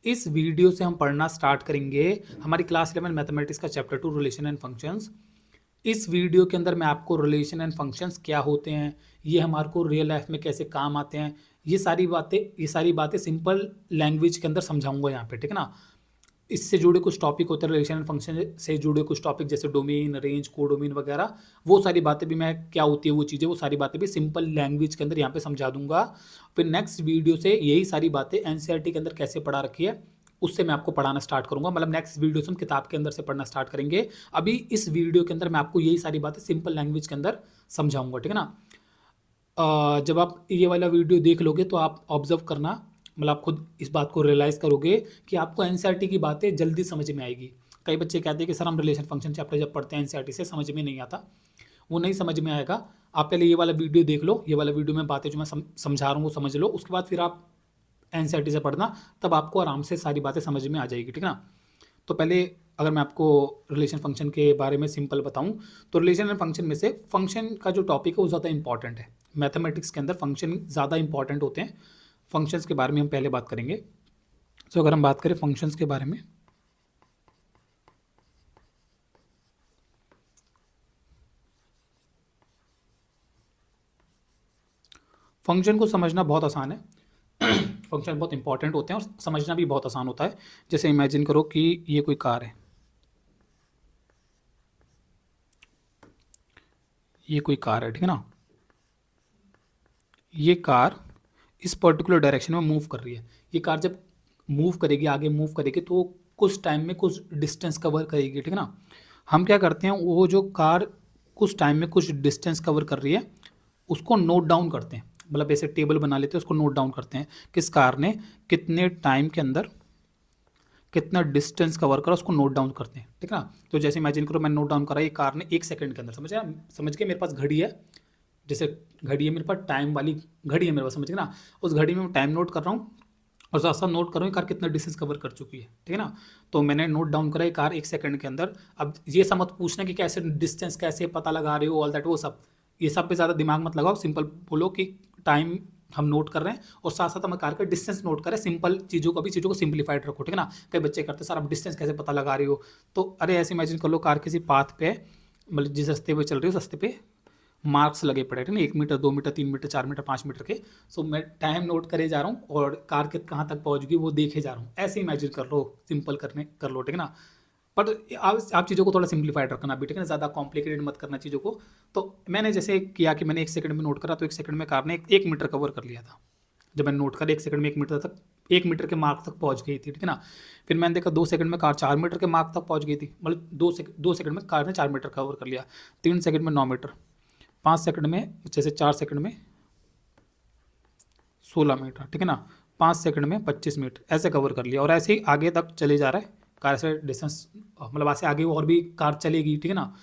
इस वीडियो से हम पढ़ना स्टार्ट करेंगे हमारी क्लास 11 मैथमेटिक्स का चैप्टर 2 रिलेशन एंड फंक्शंस। इस वीडियो के अंदर मैं आपको रिलेशन एंड फंक्शंस क्या होते हैं, ये हमारे को रियल लाइफ में कैसे काम आते हैं, ये सारी बातें सिंपल लैंग्वेज के अंदर समझाऊंगा यहाँ पे, ठीक है ना। इससे जुड़े कुछ टॉपिक होते हैं, रिलेशन एंड फंक्शन से जुड़े कुछ टॉपिक जैसे डोमेन, रेंज, कोडोमेन वगैरह, वो सारी बातें भी मैं क्या होती है वो चीज़ें, वो सारी बातें भी सिंपल लैंग्वेज के अंदर यहाँ पे समझा दूंगा। फिर नेक्स्ट वीडियो से यही सारी बातें एनसीईआरटी के अंदर कैसे पढ़ा रखी है उससे मैं आपको पढ़ाना स्टार्ट करूंगा। मतलब नेक्स्ट वीडियो से हम किताब के अंदर से पढ़ना स्टार्ट करेंगे। अभी इस वीडियो के अंदर मैं आपको यही सारी बातें सिंपल लैंग्वेज के अंदर समझाऊंगा, ठीक है ना। जब आप ये वाला वीडियो देख लोगे तो आप ऑब्जर्व करना, मतलब आप खुद इस बात को रियलाइज़ करोगे कि आपको एनसीईआरटी की बातें जल्दी समझ में आएगी। कई बच्चे कहते हैं कि सर हम रिलेशन फंक्शन चैप्टर जब पढ़ते हैं एनसीईआरटी से समझ में नहीं आता, वो नहीं समझ में आएगा। आप पहले ये वाला वीडियो देख लो, ये वाला वीडियो में बातें जो मैं समझा रहा हूँ वो समझ लो, उसके बाद फिर आप एनसीईआरटी से पढ़ना, तब आपको आराम से सारी बातें समझ में आ जाएगी, ठीक है ना। तो पहले अगर मैं आपको रिलेशन फंक्शन के बारे में सिंपल बताऊं तो रिलेशन एंड फंक्शन में से फंक्शन का जो टॉपिक है वो ज़्यादा इंपॉर्टेंट है। मैथमेटिक्स के अंदर फंक्शन ज़्यादा इंपॉर्टेंट होते हैं। फंक्शंस के बारे में हम पहले बात करेंगे। तो अगर हम बात करें फंक्शंस के बारे में, फंक्शन को समझना बहुत आसान है। फंक्शन बहुत इंपॉर्टेंट होते हैं और समझना भी बहुत आसान होता है। जैसे इमेजिन करो कि ये कोई कार है, ये कोई कार है, ठीक है ना। ये कार इस पर्टिकुलर डायरेक्शन में मूव कर रही है। ये कार जब मूव करेगी, आगे मूव करेगी, तो कुछ टाइम में कुछ डिस्टेंस कवर करेगी, ठीक है ना। हम क्या करते हैं, वो जो कार कुछ टाइम में कुछ डिस्टेंस कवर कर रही है उसको नोट डाउन करते हैं। मतलब ऐसे टेबल बना लेते हैं, उसको नोट डाउन करते हैं किस कार ने कितने टाइम के अंदर कितना डिस्टेंस कवर करा, उसको नोट डाउन करते हैं, ठीक है ना। तो जैसे इमेजिन करो मैं नोट डाउन करा ये कार ने 1 सेकंड के अंदर, समझ के मेरे पास घड़ी है, जैसे घड़ी है मेरे पास, टाइम वाली घड़ी है मेरे पास, समझ गए ना। उस घड़ी में मैं टाइम नोट कर रहा हूँ और साथ साथ नोट कर रहा हूँ कार कितना डिस्टेंस कवर कर चुकी है, ठीक है ना। तो मैंने नोट डाउन करा ये कार 1 सेकंड के अंदर। अब ये सब मत पूछना कि कैसे डिस्टेंस कैसे पता लगा रहे हो, ऑल दैट, वो सब, ये सब पे ज़्यादा दिमाग मत लगाओ। सिंपल बोलो कि टाइम हम नोट कर रहे हैं और साथ साथ हम कार का डिस्टेंस नोट करें। सिंपल चीज़ों को सिंप्लीफाइड रखो, ठीक है ना। कई बच्चे करते हैं सर आप डिस्टेंस कैसे पता लगा रहे हो, तो अरे ऐसे इमेजिन कर लो कार किसी पाथ पे, मतलब जिस रास्ते पे चल रही हो उस रास्ते पे मार्क्स लगे पड़े हैं ना, 1 metre, 2 metre, 3 metre, 4 metre, 5 metre के। सो मैं टाइम नोट करे जा रहा हूँ और कार के कहाँ तक पहुँच गई वो देखे जा रहा हूँ। ऐसे इमेजिन कर लो, सिंपल कर लो, ठीक है ना। बट आप चीज़ों को थोड़ा सिंप्लीफाइड रखना भी, ठीक है ना, ज़्यादा कॉम्प्लिकेटेड मत करना चीज़ों को। तो मैंने जैसे किया कि मैंने 1 सेकंड में नोट करा, तो 1 सेकंड में कार ने 1 मीटर कवर कर लिया था। जब मैंने नोट करा 1 सेकंड में 1 मीटर तक, 1 मीटर के मार्क तक पहुंच गई थी, ठीक है ना। फिर मैंने देखा 2 सेकंड में कार 4 मीटर के मार्क तक पहुंच गई थी, मतलब 2 सेकंड में कार ने 4 मीटर कवर कर लिया। 3 सेकंड में 9 मीटर, 5 सेकंड में, जैसे 4 सेकंड में 16 मीटर, ठीक है ना। 5 सेकंड में 25 मीटर ऐसे कवर कर लिया और ऐसे ही आगे तक चले जा रहा है कार से डिस्टेंस, मतलब ऐसे आगे और भी कार चलेगी, ठीक है ना।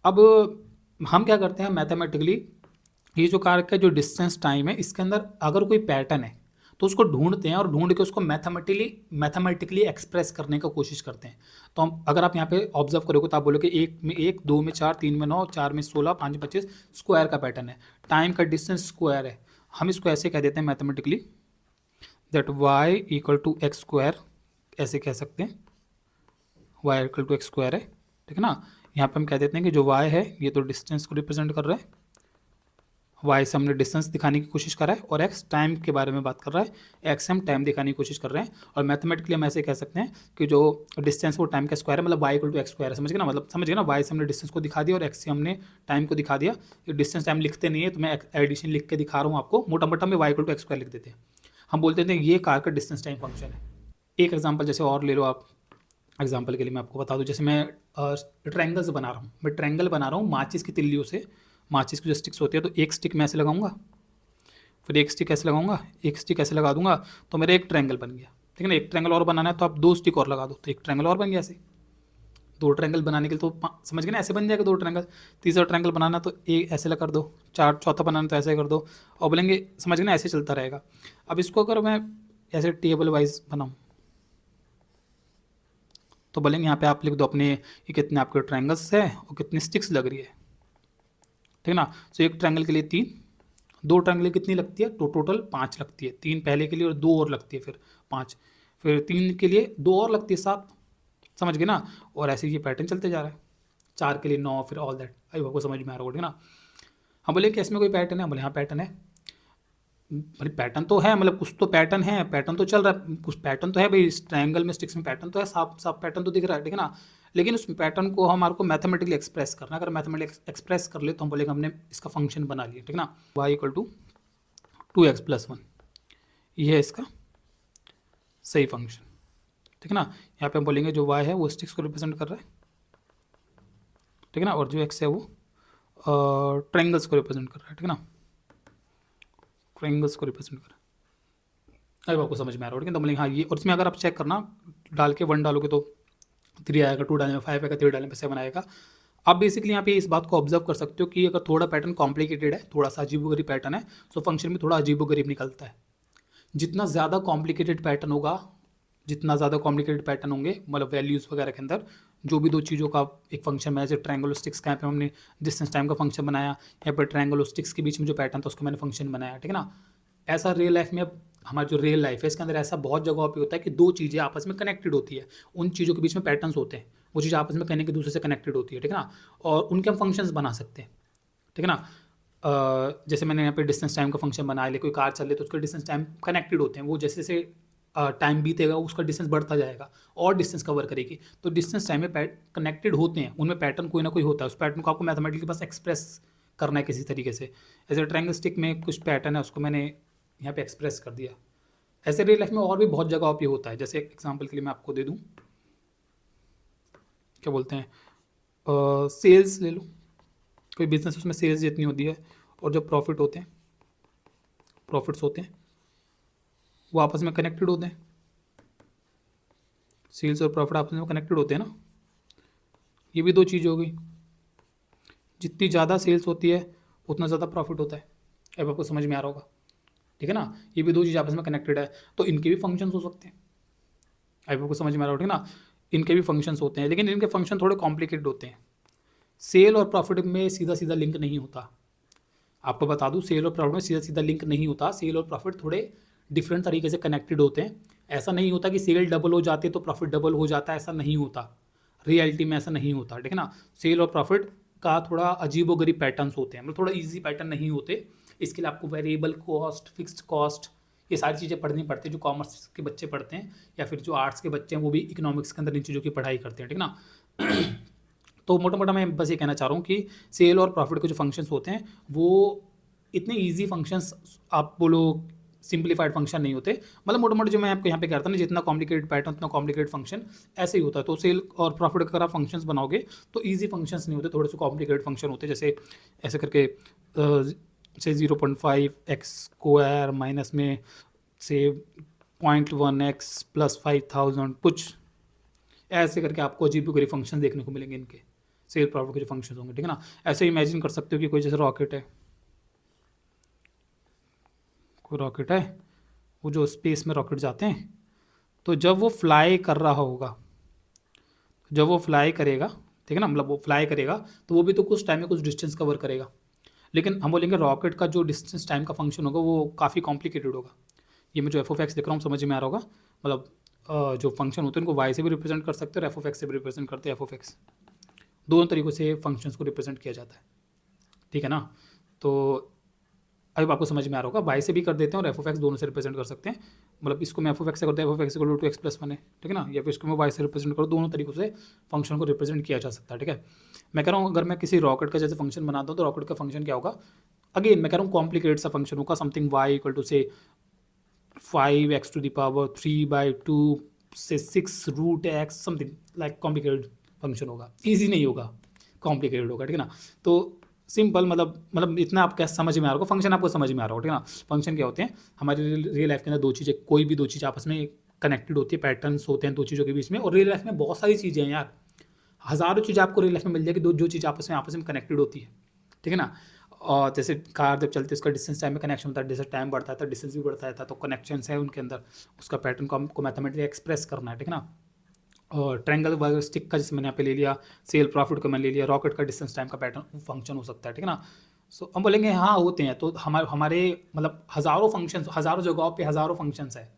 अब हम क्या करते हैं मैथमेटिकली, ये जो कार का जो डिस्टेंस टाइम है इसके अंदर अगर कोई पैटर्न है तो उसको ढूंढते हैं और ढूंढ के उसको मैथमेटिकली एक्सप्रेस करने का कोशिश करते हैं। तो हम, अगर आप यहाँ पे ऑब्जर्व करोगे तो आप बोलोगे 1 में 1, 2 में 4, 3 में 9, 4 में 16, 5 में 25 स्क्वायर का पैटर्न है, टाइम का डिस्टेंस स्क्वायर है। हम इसको ऐसे कह देते हैं mathematically that y equal to x square, ऐसे कह सकते हैं y equal to x square है, ठीक है ना। यहाँ पे हम कह देते हैं कि जो y है ये तो डिस्टेंस को रिप्रेजेंट कर रहा है, y से हमने डिस्टेंस दिखाने की कोशिश कर रहा है और x टाइम के बारे में बात कर रहा है, x हम टाइम दिखाने की कोशिश कर रहे हैं। और मैथमेटिकली हम ऐसे कह सकते हैं कि जो डिस्टेंस वो टाइम का स्क्वायर है, मतलब y equal to x square है, समझ गए ना। मतलब समझ गए ना, y से हमने डिस्टेंस को दिखा दिया और x से हमने टाइम को दिखा दिया। ये डिस्टेंस टाइम लिखते नहीं है तो मैं एडिशन लिख के दिखा रहा हूँ आपको, मोटा मोटा में y equal to x square लिख देते हैं। हम बोलते थे ये कार का डिस्टेंस टाइम फंक्शन है। एक एग्जाम्पल जैसे और ले लो आप, एग्जाम्पल के लिए मैं आपको बता दूं, जैसे मैं ट्रायंगल्स बना रहा हूँ, मैं ट्रायंगल बना रहा हूँ माचिस की तिल्लियों से। माचिस की जो स्टिक्स होती है, तो एक स्टिक मैं ऐसे लगाऊंगा, फिर एक स्टिक ऐसे लगाऊंगा, एक स्टिक ऐसे लगा दूंगा, तो मेरा एक ट्रायंगल बन गया, ठीक है ना। एक ट्रायंगल और बनाना है तो आप 2 स्टिक और लगा दो तो एक ट्रायंगल और बन गया। ऐसे 2 ट्रायंगल बनाने के लिए तो समझ गए ना, ऐसे बन जाएगा 2 ट्रायंगल। तीसरा ट्रायंगल बनाना तो एक ऐसे कर दो, चौथा बनाना तो ऐसे कर दो, और बोलेंगे समझ गए ना, ऐसे चलता रहेगा। अब इसको अगर मैं ऐसे टेबल वाइज बनाऊँ तो बोलेंगे यहाँ पे आप लिख दो अपने ये कितने आपके ट्रायंगल्स है और कितनी स्टिक्स लग रही है, ठीक है ना। तो एक ट्रायंगल के लिए 3, 2 ट्रायंगल कितनी लगती है, तो टोटल 5 लगती है, 3 पहले के लिए और 2 और लगती है, फिर 5। फिर 3 के लिए 2 और लगती है 7, समझ गए ना। और ऐसे ये पैटर्न चलते जा रहा है, 4 के लिए 9, फिर ऑल दैट। आई आपको समझ में आ रहा होगा, ठीक है ना। हम बोले कि इसमें कोई पैटर्न है, हम बोले हाँ पैटर्न है। मतलब पैटर्न तो है, मतलब कुछ तो पैटर्न है, पैटर्न तो चल रहा है, कुछ पैटर्न तो है भाई, इस ट्रायंगल में स्टिक्स में पैटर्न तो है, साफ साफ पैटर्न तो दिख रहा है, ठीक है ना। लेकिन उस पैटर्न को हमारे को मैथमेटिकली एक्सप्रेस करना है। अगर मैथमेटिकली एक्सप्रेस कर ले तो हम बोलेंगे हमने इसका फंक्शन बना लिया, ठीक है ना। y इक्वल टू 2x+1, ये है इसका सही फंक्शन, ठीक है ना। यहाँ पे हम बोलेंगे जो y है वो स्टिक्स को रिप्रेजेंट कर रहा है, ठीक है ना, और जो x है वो ट्रायंगल्स को रिप्रेजेंट कर रहा है, ठीक है ना, ट्रायंगल्स को रिप्रेजेंट कर रहा है। अब आपको समझ में आ रहा है, ठीक है। तो बोलेंगे हाँ ये, और इसमें अगर आप चेक करना, डाल के 1 डालोगे तो 3 आएगा, 2 डालने में 5 आएगा, 3 डालने में 7 आएगा। आप बेसिकली यहाँ पे इस बात को ऑब्जर्व कर सकते हो कि अगर थोड़ा पैटर्न कॉम्प्लिकेटेड है, थोड़ा सा अजीबोगरीब पैटर्न है, तो फंक्शन में थोड़ा अजीबोगरीब निकलता है। जितना ज़्यादा कॉम्प्लिकेटेड पैटर्न होगा, जितना ज़्यादा कॉम्प्लिकेटेड पैटर्न होंगे, मतलब वैल्यूज़ वगैरह के अंदर जो भी दो चीज़ों का एक फंक्शन है, जैसे ट्रायंगल और स्टिक्स का यहाँ पे हमने डिस्टेंस टाइम का फंक्शन बनाया, यहाँ पर ट्रायंगल और स्टिक्स के बीच में जो पैटर्न था उसको मैंने फंक्शन बनाया, ठीक है ना। ऐसा रियल लाइफ में, अब हमारा जो रियल लाइफ है इसके अंदर ऐसा बहुत जगह पे होता है कि दो चीज़ें आपस में कनेक्टेड होती है, उन चीज़ों के बीच में पैटर्न्स होते हैं, वो चीज़ आपस में कहने के दूसरे से कनेक्टेड होती है, ठीक है ना, और उनके हम फंक्शंस बना सकते हैं, ठीक है ना। जैसे मैंने यहाँ पे डिस्टेंस टाइम का फंक्शन बनाया, ले कोई कार चल रही तो उसके डिस्टेंस टाइम कनेक्टेड होते हैं, वो जैसे जैसे टाइम बीतेगा उसका डिस्टेंस बढ़ता जाएगा और डिस्टेंस कवर करेगी, तो डिस्टेंस टाइम में कनेक्टेड होते हैं, उनमें पैटर्न कोई ना कोई होता है, उस पैटर्न को आपको मैथमेटिकली बस एक्सप्रेस करना है किसी तरीके से। ऐसे ट्रायंगल स्टिक में कुछ पैटर्न है, उसको मैंने यहाँ पे एक्सप्रेस कर दिया। ऐसे रियल लाइफ में और भी बहुत जगह पे होता है, जैसे एग्जांपल के लिए मैं आपको दे दूँ, क्या बोलते हैं, सेल्स ले लो, कोई बिजनेस, उसमें सेल्स जितनी होती है और जो प्रॉफिट होते हैं, प्रॉफिट्स होते हैं, वो आपस में कनेक्टेड होते हैं। सेल्स और प्रॉफिट आपस में कनेक्टेड होते हैं ना, ये भी दो चीज़ हो गई। जितनी ज़्यादा सेल्स होती है उतना ज़्यादा प्रॉफिट होता है, अब आपको समझ में आ रहा होगा, ठीक है ना। ये भी दो चीज़ आपस में कनेक्टेड है, तो इनके भी फंक्शंस हो सकते हैं, अब आपको समझ में आ रहा होगा, ठीक है ना। इनके भी फंक्शंस होते हैं, लेकिन इनके फंक्शन थोड़े कॉम्प्लिकेटेड होते हैं। सेल और प्रॉफिट में सीधा सीधा लिंक नहीं होता, आपको बता दूं, सेल और प्रॉफिट में सीधा सीधा लिंक नहीं होता। सेल और प्रॉफिट थोड़े डिफरेंट तरीके से कनेक्टेड होते हैं। ऐसा नहीं होता कि सेल डबल हो जाती है तो प्रॉफिट डबल हो जाता है, ऐसा नहीं होता, रियलिटी में ऐसा नहीं होता, ठीक है ना। सेल और प्रॉफिट का थोड़ा अजीबोगरीब पैटर्न्स होते हैं, मतलब थोड़ा ईजी पैटर्न नहीं होते। इसके लिए आपको वेरिएबल कॉस्ट, फिक्स्ड कॉस्ट, ये सारी चीज़ें पढ़नी पड़ती है, जो कॉमर्स के बच्चे पढ़ते हैं या फिर जो आर्ट्स के बच्चे हैं वो भी इकोनॉमिक्स के अंदर इन चीज़ों की पढ़ाई करते हैं, ठीक है ना। तो मोटा मोटा मैं बस ये कहना चाह रहा हूँ कि सेल और प्रॉफिट के जो फंक्शंस होते हैं वो इतने इजी फंक्शंस, आप बोलो सिंप्लीफाइड फंक्शन नहीं होते। मतलब मोटा मोटा जो मैं आपको यहाँ पे कहता हूँ ना, जितना कॉम्प्लिकेटेड पैटर्न उतना कॉम्प्लिकेटेड फंक्शन, ऐसे ही होता है। तो सेल और प्रॉफिट अगर आप फंक्शंस बनाओगे तो ईजी फंक्शंस नहीं होते, थोड़े से कॉम्प्लिकेटेड फंक्शन होते हैं। जैसे ऐसे करके से 0.5x² माइनस में से 0.1x प्लस 5000 कुछ ऐसे करके आपको अजीब फंक्शन देखने को मिलेंगे इनके, सेल प्रॉफिट के जो फंक्शन होंगे, ठीक है ना। ऐसे इमेजिन कर सकते हो कि कोई जैसे रॉकेट है, कोई रॉकेट है, वो जो स्पेस में रॉकेट जाते हैं, तो जब वो फ्लाई कर रहा होगा, जब वो फ्लाई करेगा, ठीक है ना, मतलब वो फ्लाई करेगा तो वो भी तो कुछ टाइम में कुछ डिस्टेंस कवर करेगा। लेकिन हम बोलेंगे रॉकेट का जो डिस्टेंस टाइम का फंक्शन होगा वो काफ़ी कॉम्प्लिकेटेड होगा। ये मैं जो एफ ऑफ एक्स लिख रहा हूँ समझ में आ रहा होगा, मतलब जो फंक्शन होते हैं उनको वाई से भी रिप्रेजेंट कर सकते हैं और एफ ऑफ एक्स से भी रिप्रेजेंट करते हैं। एफ ऑफ एक्स दोनों तरीक़ों से फंक्शंस को रिप्रेजेंट किया जाता है, ठीक है ना। तो अब आपको समझ में आ रहा होगा, वाई से भी कर देते हैं और एफ ऑफ एक्स दोनों से रिप्रेजेंट कर सकते हैं। मतलब इसको मैं एफ ऑफ एक्स से करते हैं, F of x equal to x+1 है, ठीक है ना, या फिर इसको मैं वाई से रिप्रेजेंट करूँ, दोनों तरीक़ों से फंक्शन को रिप्रेजेंट किया जा सकता है, ठीक है। मैं कह रहा हूँ अगर मैं किसी रॉकेट का जैसे फंक्शन बनाता हूँ तो रॉकेट का फंक्शन क्या होगा, अगेन मैं कह रहा हूँ कॉम्प्लिकेटेड सा फंक्शन होगा, समथिंग वाई इक्वल टू से 5x⁻³ से 6√x, something like complicated function होगा, ईजी नहीं होगा, कॉम्प्लिकेटेड होगा, ठीक है ना। तो सिंपल मतलब इतना आप क्या समझ में आ रहा होगा, फंक्शन आपको समझ में आ रहा होगा, ठीक है ना। फंक्शन क्या होते हैं हमारे रियल लाइफ के अंदर, दो चीज़ें, कोई भी दो चीज़ आपस में कनेक्टेड होती है, पैटर्न्स होते हैं दो चीज़ों के बीच में। और रियल लाइफ में बहुत सारी चीज़ें हैं यार, हज़ारों चीज़ें आपको रियल लाइफ में मिल जाएगी, जो चीज़ आपस में कनेक्टेड होती है, ठीक है ना। और जैसे कार जब चलती है उसका डिस्टेंस टाइम में कनेक्शन होता है, जैसे टाइम बढ़ता है डिस्टेंस भी बढ़ता है, तो कनेक्शंस है उनके अंदर, उसका पैटर्न को हमको मैथमेटिकली एक्सप्रेस करना है, ठीक है ना। और ट्रायंगल वगैरह स्टिक का जैसे मैंने यहाँ पे ले लिया, सेल प्रॉफिट का मैंने ले लिया, रॉकेट का डिस्टेंस टाइम का पैटर्न फंक्शन हो सकता है, ठीक है ना। सो हम बोलेंगे हाँ होते हैं, तो हमारे मतलब हज़ारों फंक्शंस, हज़ारों जगहों पे हज़ारों फंक्शंस है।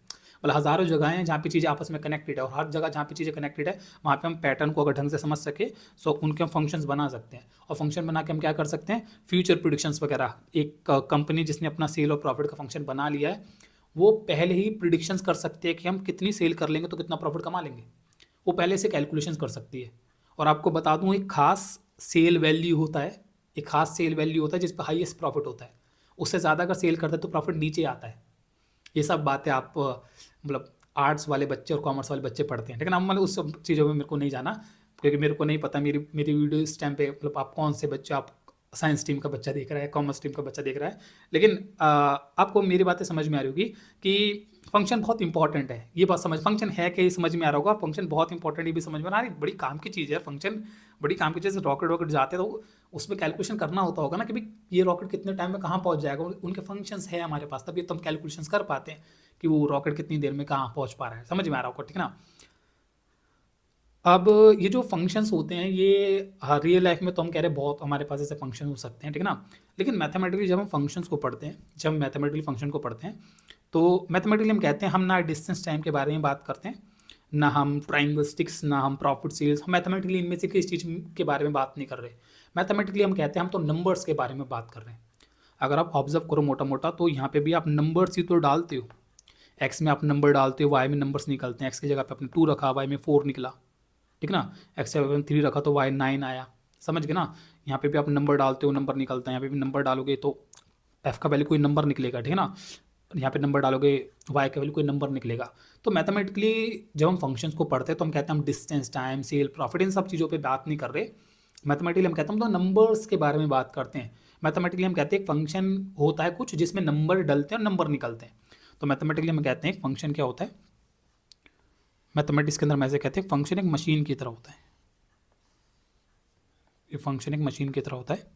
मतलब हज़ारों जगह हैं जहाँ पे चीज़ें आपस में कनेक्टेड है, और हर जगह जहाँ पे चीज़ें कनेक्टेड है वहाँ पे हम पैटर्न को अगर ढंग से समझ सके सो उनके हम फंक्शंस बना सकते हैं, और फंक्शन बना के हम क्या कर सकते हैं, फ्यूचर प्रिडिक्शंस वगैरह। एक कंपनी जिसने अपना सेल और प्रॉफिट का फंक्शन बना लिया है वो पहले ही प्रिडिक्शंस कर सकते हैं कि हम कितनी सेल कर लेंगे तो कितना प्रॉफिट कमा लेंगे, वो पहले से कैलकुलेशंस कर सकती है। और आपको बता दूं एक खास सेल वैल्यू होता है, एक खास सेल वैल्यू होता है जिस पर हाईएस्ट प्रॉफिट होता है, उससे ज़्यादा अगर सेल करते हैं तो प्रॉफिट नीचे आता है। ये सब बातें आप मतलब आर्ट्स वाले बच्चे और कॉमर्स वाले बच्चे पढ़ते हैं, लेकिन हम मतलब उस सब चीज़ों में मेरे को नहीं जाना, क्योंकि मेरे को नहीं पता मेरी मेरी वीडियो इस टाइम पे मतलब आप कौन से बच्चे, आप साइंस टीम का बच्चा देख रहा है, कॉमर्स टीम का बच्चा देख रहा है, लेकिन आपको मेरी बातें समझ में आ रही होगी कि फंक्शन बहुत इंपॉर्टेंट है। ये बात समझ, फंक्शन है कि ये समझ में आ रहा होगा, फंक्शन बहुत इंपॉर्टेंट, ये भी समझ में आ रही, बड़ी काम की चीज़ है फंक्शन, बड़ी काम की चीज़। रॉकेट वॉकेट जाते हैं तो उसमें कैलकुलेशन करना होता होगा ना कि भाई ये रॉकेट कितने टाइम में कहाँ पहुँच जाएगा, उनके फंक्शंस है हमारे पास, तभी तो हम कैलकुलेशंस कर पाते हैं कि वो रॉकेट कितनी देर में कहाँ पहुँच पा रहा है। समझ में आ रहा होगा, ठीक है ना। अब ये जो फंक्शंस होते हैं ये रियल लाइफ में तो हम कह रहे हैं बहुत हमारे पास ऐसे फंक्शन हो सकते हैं, ठीक है ना, लेकिन मैथमेटिकली जब हम फंक्शंस को पढ़ते हैं, जब मैथमेटिकली फंक्शन को पढ़ते हैं तो मैथमेटिकली हम कहते हैं हम ना डिस्टेंस टाइम के बारे में बात करते हैं, ना हम ट्राइंगलिस्टिक्स, ना हम प्रॉफिट सेल्स, हम मैथमेटिकली इनमें से किसी चीज़ के बारे में बात नहीं कर रहे। मैथमेटिकली हम कहते हैं हम तो नंबर्स के बारे में बात कर रहे हैं। अगर आप ऑब्जर्व करो मोटा मोटा तो यहाँ पे भी आप नंबर्स ही तो डालते हो, एक्स में आप नंबर डालते हो, वाई में नंबर्स निकलते हैं, एक्स की जगह पे आपने 2 रखा, वाई में 4 निकला, ठीक ना, एक्स की जगह पे 3 रखा तो वाई 9 आया। समझ गए ना, यहाँ पे भी आप नंबर डालते हो, नंबर निकलता है, यहाँ पे भी नंबर डालोगे तो एफ का वैल्यू कोई नंबर निकलेगा, ठीक है ना, यहाँ पे नंबर डालोगे वाई का वैल्यू कोई नंबर निकलेगा। तो मैथमेटिकली जब हम फंक्शंस को पढ़ते हैं तो हम कहते हैं हम डिस्टेंस, टाइम, सेल, प्रॉफिट, इन सब चीज़ों पे बात नहीं कर रहे। मैथमेटिकली हम कहते हैं हम तो नंबर्स के बारे में बात करते हैं। मैथमेटिकली हम कहते हैं एक फंक्शन होता है कुछ जिसमें नंबर डलते हैं और नंबर निकलते हैं। तो मैथमेटिकली हम कहते हैं एक फंक्शन क्या होता है, मैथमेटिक्स के अंदर हम ऐसे कहते हैं फंक्शन एक मशीन की तरह होता है, ये फंक्शन एक मशीन की तरह होता है,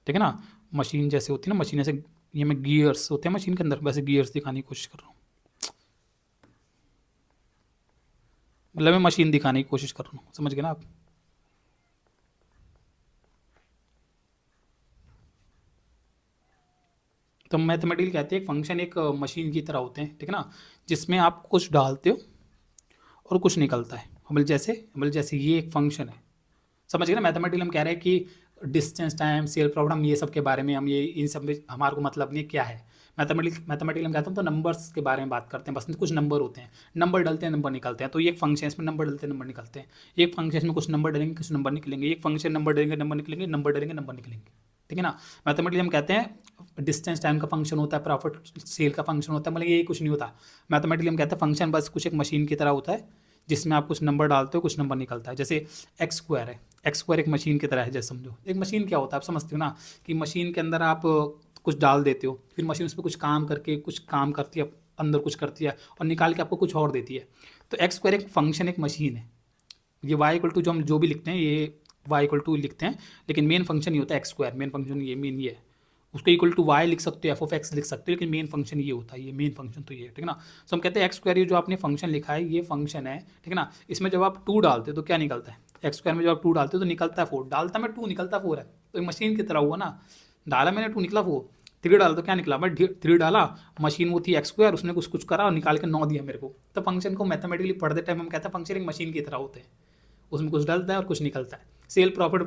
ठीक है ना। मशीन जैसे होती है ना, मशीन ऐसे ये में गियर्स होते हैं मशीन के अंदर, वैसे गियर्स दिखाने की कोशिश कर रहा हूँ, मतलब मैं मशीन दिखाने की कोशिश कर रहा हूँ, समझ गए ना आप। तो मैथमेटिकली कहते हैं एक फंक्शन एक मशीन की तरह होते हैं, ठीक है ना, जिसमें आप कुछ डालते हो और कुछ निकलता है। मतलब जैसे ये एक फंक्शन है, समझ गए ना। मैथमेटिकली हम कह रहे हैं कि डिस्टेंस, टाइम, सेल, प्रॉब्लम, ये सब के बारे में हम ये इन सब में हमारे को मतलब नहीं क्या है। मैथमेटिकली हम कहते हैं तो नंबर्स के बारे में बात करते हैं, बस कुछ नंबर होते हैं, नंबर डलते हैं, नंबर निकलते हैं। तो ये एक फंक्शन, इसमें नंबर डलते हैं, नंबर निकलते हैं। एक फंक्शन में कुछ नंबर डलेंगे, कुछ नंबर निकलेंगे, एक फंक्शन नंबर डलेंगे, नंबर निकलेंगे, नंबर डलेंगे, नंबर निकलेंगे, ठीक है ना। मैथमेटिकली हम कहते हैं डिस्टेंस टाइम का फंक्शन होता है, प्रॉफिट सेल का फंक्शन होता है, मतलब ये कुछ नहीं होता। मैथमेटिकली हम कहते हैं फंक्शन बस कुछ एक मशीन की तरह होता है जिसमें आप कुछ नंबर डालते हो, कुछ नंबर निकलता है। जैसे एक्स स्क्वायर है, एक्स स्क्वायर एक मशीन की तरह है, जैसे समझो एक मशीन क्या होता है आप समझते हो ना, कि मशीन के अंदर आप कुछ डाल देते हो, फिर मशीन उस पर कुछ काम करके कुछ काम करती है, अंदर कुछ करती है और निकाल के आपको कुछ और देती है। तो एक्स स्क्वायर एक फंक्शन, एक मशीन है। ये वाई इक्वल टू जो हम जो भी लिखते हैं ये वाई इक्वल टू लिखते हैं, लेकिन मेन फंक्शन ये होता है एक्स स्क्वायर, मेन फंक्शन ये मेन ये है। उसको इक्वल टू वाई लिख सकते हो, एफ ऑफ एक्स लिख सकते हो, लेकिन मेन फंक्शन ये होता है, ये मेन फंक्शन तो ये है, ठीक है ना। सो हम कहते हैं एक्स स्क्वायर, ये जो आपने फंक्शन लिखा है ये फंक्शन है, ठीक है ना। इसमें जब आप 2 डालते हो तो क्या निकलता है, एक्स स्क्वायर में जब आप 2 डालते हो तो निकलता है 4, डालता मैं 2 निकलता 4 है, तो मशीन की तरह हुआ ना। डाला मैंने 2 निकला 4, 3 डाला तो क्या निकला, मैं 3 डाला, मशीन वो थी एक्स स्क्वायर, उसने कुछ कुछ करा और निकाल के 9 दिया मेरे को। तो फंक्शन को मैथमेटिकली पढ़ते टाइम हम कहते हैं फंक्शन एक मशीन की तरह होते हैं, उसमें कुछ डलता है और कुछ निकलता है। सेल प्रॉफिट,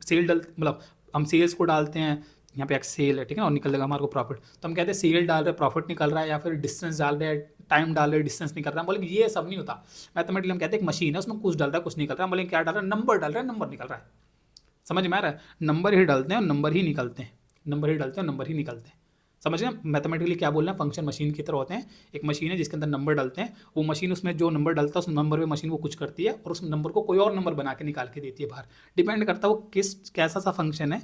सेल डल मतलब हम सेल्स को डालते हैं, यहाँ पे एक्स सेल है, ठीक है ना, और निकल जाएगा हमारे को प्रॉफिट। तो हम कहते हैं सेल डाल रहे हैं प्रॉफिट निकल रहा है, या फिर डिस्टेंस डाल रहे हैं टाइम डाल रहे हैं डिस्टेंस निकल रहा है। बोले ये सब नहीं होता। मैथमेटिकली हम कहते हैं एक मशीन है, उसमें कुछ डाल रहा है कुछ निकल रहा है। बोले क्या डाल रहा है, नंबर डाल रहा है, नंबर निकल रहा है। समझ में आ रहा है, नंबर ही डालते हैं और नंबर ही निकलते हैं, नंबर ही डालते हैं और नंबर ही निकलते हैं। समझ गए मैथमेटिकली क्या बोल रहे हैं, फंक्शन मशीन की तरह होते हैं। एक मशीन है जिसके अंदर नंबर डालते हैं, वो मशीन उसमें जो नंबर डालता है उस नंबर पे मशीन वो कुछ करती है और उस नंबर को कोई और नंबर बना के निकाल के देती है बाहर। डिपेंड करता है वो किस कैसा सा फंक्शन है,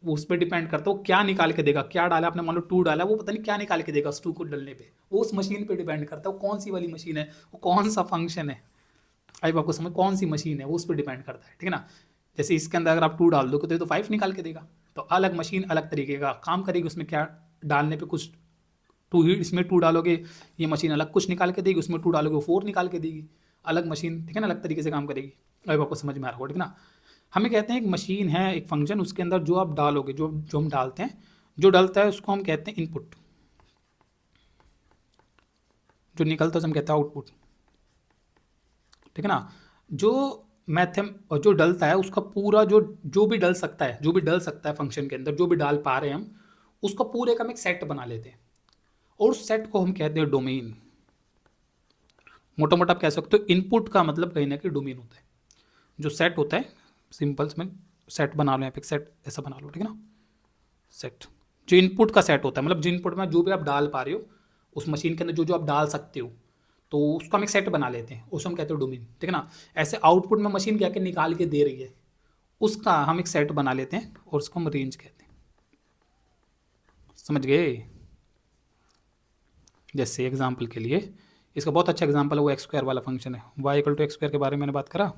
वो उस पर डिपेंड करता है वो क्या निकाल के देगा। क्या डाला आपने, मान लो 2 डाला, वो पता नहीं क्या निकाल के देगा उस 2 को डलने पे, वो उस मशीन पे डिपेंड करता है वो कौन सी वाली मशीन है, वो कौन सा फंक्शन है। आई आपको समझ, कौन सी मशीन है वो उस पर डिपेंड करता है, ठीक है ना। जैसे इसके अंदर अगर आप 2 डाल दोगे तो 5 निकाल के देगा। तो अलग मशीन अलग तरीके का काम करेगी, उसमें क्या डालने पे कुछ 2 ही, इसमें 2 डालोगे ये मशीन अलग कुछ निकाल के देगी, उसमें 2 डालोगे वो 4 निकाल के देगी, अलग मशीन, ठीक है ना, अलग तरीके से काम करेगी। अब आपको समझ में आ रहा होगा, ठीक है ना। हमें कहते हैं एक मशीन है, एक फंक्शन, उसके अंदर जो आप डालोगे, जो जो हम डालते हैं, जो डलता है उसको हम कहते हैं इनपुट। जो निकलता है उसे हम कहते हैं आउटपुट, ठीक है ना। जो और जो डलता है उसका पूरा जो भी डल सकता है, जो भी डल सकता है फंक्शन के अंदर, जो भी डाल पा रहे हैं हम, उसका पूरे का हम एक सेट बना लेते हैं और उस सेट को हम कहते हैं डोमेन। मोटा मोटा आप कह सकते हो इनपुट का मतलब कहीं ना कहीं डोमेन होता है। जो सेट होता है, सिंपल्स में सेट बना लो, यहाँ पे सेट ऐसा बना लो, ठीक है ना। सेट जो इनपुट का सेट होता है, मतलब जो इनपुट में जो भी आप डाल पा रहे हो उस मशीन के अंदर, जो जो आप डाल सकते हो, तो उसका हम एक सेट बना लेते हैं, उसको हम कहते हो डोमेन, ठीक है ना। ऐसे आउटपुट में मशीन क्या क्या निकाल के दे रही है, उसका हम एक सेट बना लेते हैं और उसको हम रेंज कहते हैं। समझ गए। जैसे एग्जाम्पल के लिए इसका बहुत अच्छा एग्जाम्पल है वो एक्स स्क्वायर वाला फंक्शन है, y equal to x square के बारे में मैंने बात करा।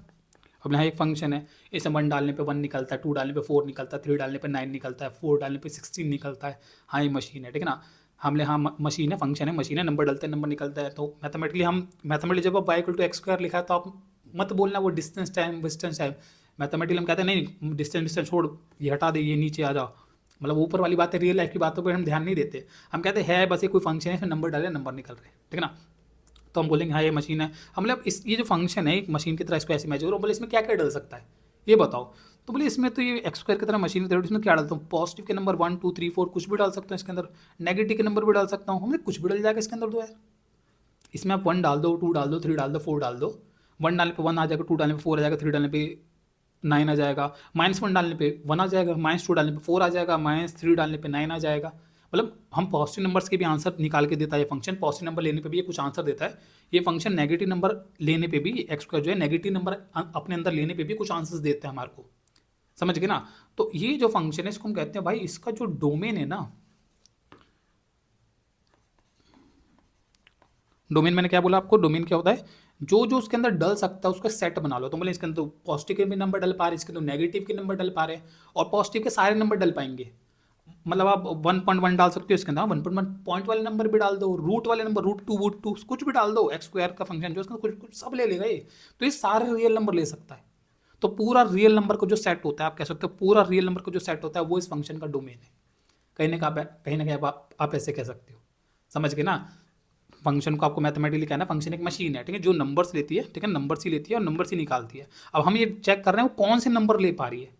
अब यहाँ एक फंक्शन है, इसे 1 डालने पे 1 निकलता है, 2 डालने पे 4 निकलता है, 3 डालने पे 9 निकलता है, 4 डालने पे 16 निकलता है। हाँ ये मशीन है, ठीक है ना। हमने हाँ मशीन है, फंक्शन है, मशीन है, नंबर डालते हैं नंबर निकलता है। तो मैथमेटिकली जब आप y equal to x square लिखा है तो आप मत बोलना वो distance time distance time. Mathematically हम कहते हैं नहीं डिस्टेंस छोड़, ये हटा दे, ये नीचे आ जाओ, मतलब ऊपर वाली बातें, रियल लाइफ की बातों पर हम ध्यान नहीं देते। हम कहते हैं बस ये कोई फंक्शन है, इसमें नंबर डाले नंबर निकल रहे हैं, ठीक है ना। तो हम बोलेंगे हाँ ये मशीन है, हम मतलब ये जो फंक्शन है एक मशीन की तरह इसको ऐसे इमेजिन करो। बोले इसमें क्या क्या डल सकता है ये बताओ, तो बोले इसमें तो ये एक्स स्क्वायर की तरह मशीन की तरह, इसमें क्या डालता हूँ, पॉजिटिव के नंबर 1 2 3 4 कुछ भी डाल सकता हूँ इसके अंदर, नेगेटिव के नंबर भी डाल सकता हूँ, हमने कुछ भी डल जाएगा इसके अंदर। तो यार इसमें आप 1 डाल दो, 2 डाल दो, 3 डाल दो, 4 डाल दो। 1 डालने पे 1 आ जाएगा, 2 डालने पे 4 आ जाएगा, 3 डालने पे 9 आ जाएगा, -1 डालने पे 1 आ जाएगा, -2 डालने पे 4 आ जाएगा, -3 डालने पे 9 आ जाएगा। मतलब हम पॉजिटिव नंबर्स के भी आंसर निकाल के देता है ये फंक्शन, पॉजिटिव नंबर लेने पे भी ये कुछ आंसर देता है। ये फंक्शन नेगेटिव नंबर लेने पे भी, एक्स स्क्वायर जो है नेगेटिव नंबर अपने अंदर लेने पे भी कुछ आंसर्स देते हैं हमारे को। समझ गए ना। तो ये जो फंक्शन है इसको हम कहते हैं भाई, इसका जो डोमेन है ना, डोमेन मैंने क्या बोला आपको, डोमेन क्या होता है, जो जो उसके अंदर डल सकता है उसका सेट बना लो। तो बोले इसके अंदर पॉजिटिव के भी नंबर डल पा रहे हैं, इसके अंदर नेगेटिव के नंबर डल पा रहे हैं, और पॉजिटिव के सारे नंबर डल पाएंगे। मतलब आप 1.1 डाल सकते हो इसके अंदर, 1.1 पॉइंट वाले नंबर भी डाल दो, रूट वाले नंबर, रूट टू कुछ भी डाल दो, एक्स स्क्वायर का फंक्शन जो इसका कुछ कुछ सब ले लेगा ये। तो ये सारे रियल नंबर ले सकता है। तो पूरा रियल नंबर का जो सेट होता है, आप कह सकते हो पूरा रियल नंबर का जो सेट होता है वो इस फंक्शन का डोमेन है। कहीं ना कहीं आप ऐसे कह सकते हो। समझ गए ना। फंक्शन को आपको मैथमेटिकली कहना है, फंक्शन एक मशीन है, ठीक है, जो नंबर्स लेती है, ठीक है, नंबर्स ही लेती है और नंबर्स ही निकालती है। अब हम ये चेक कर रहे हैं वो कौन से नंबर ले पा रही है,